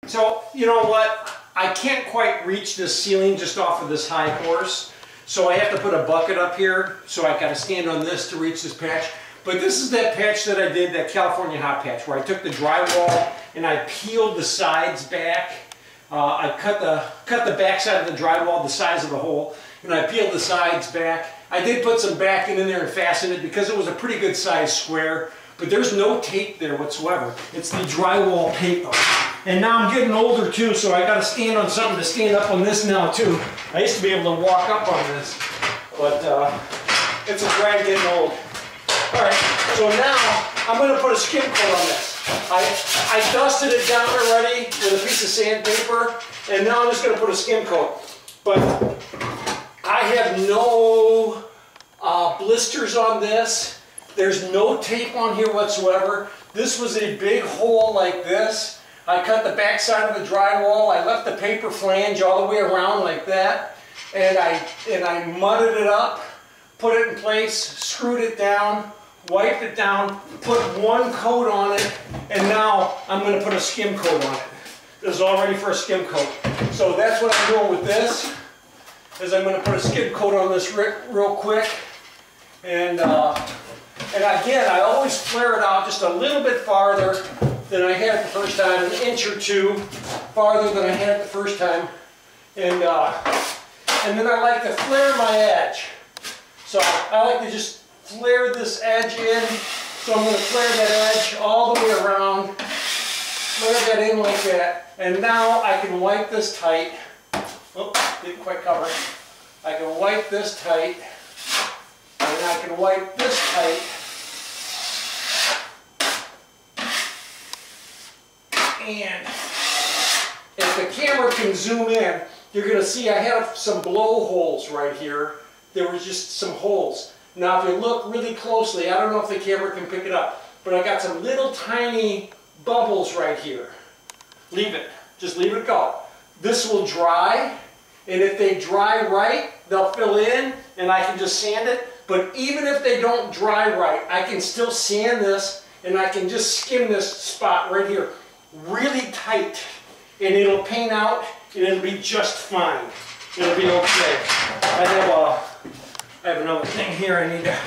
So, you know what? I can't quite reach this ceiling just off of this high horse. So I have to put a bucket up here. So I gotta stand on this to reach this patch. But this is that patch that I did, that California hot patch, where I took the drywall and I peeled the sides back. I cut the back side of the drywall the size of the hole, and I peeled the sides back. I did put some backing in there and fasten it because it was a pretty good size square, but there's no tape there whatsoever. It's the drywall paper. And now I'm getting older too, so I got to stand on something to stand up on this now too. I used to be able to walk up on this, but it's a drag getting old. All right, so now I'm going to put a skim coat on this. I dusted it down already with a piece of sandpaper, and now I'm just going to put a skim coat. But I have no blisters on this. There's no tape on here whatsoever. This was a big hole like this. I cut the back side of the drywall. I left the paper flange all the way around like that, and I mudded it up, put it in place, screwed it down, wiped it down, put one coat on it, and now I'm going to put a skim coat on it. This is all ready for a skim coat. So that's what I'm doing with this, is I'm going to put a skim coat on this real quick. And again, I always flare it out just a little bit farther than I had it the first time, an inch or two farther than I had it the first time. And then I like to flare my edge. So I like to just flare this edge in. So I'm going to flare that edge all the way around, flare that in like that. And now I can wipe this tight. Oops, didn't quite cover it. I can wipe this tight, and I can wipe this tight. And if the camera can zoom in, you're going to see I have some blow holes right here. There was just some holes. Now if you look really closely, I don't know if the camera can pick it up, but I got some little tiny bubbles right here. Leave it. Just leave it go. This will dry, and if they dry right, they'll fill in, and I can just sand it. But even if they don't dry right, I can still sand this, and I can just skim this spot right here really tight, and it'll paint out, and it'll be just fine. It'll be okay. I have another thing here I need to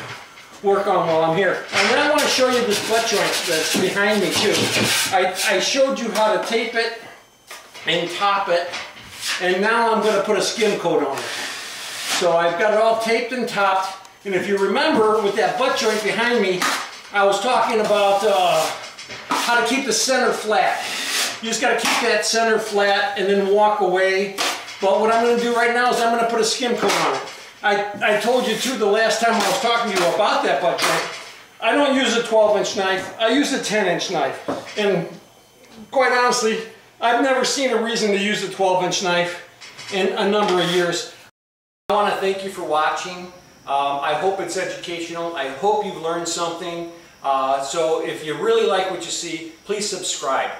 work on while I'm here. And then I want to show you this butt joint that's behind me too. I showed you how to tape it and top it, and now I'm going to put a skim coat on it. So I've got it all taped and topped, and if you remember with that butt joint behind me, I was talking about how to keep the center flat. You just got to keep that center flat and then walk away. But what I'm going to do right now is I'm going to put a skim coat on it. I told you too the last time I was talking to you about that butt joint, I don't use a 12-inch knife, I use a 10-inch knife. And quite honestly, I've never seen a reason to use a 12-inch knife in a number of years. I want to thank you for watching. I hope it's educational. I hope you've learned something. So if you really like what you see, please subscribe.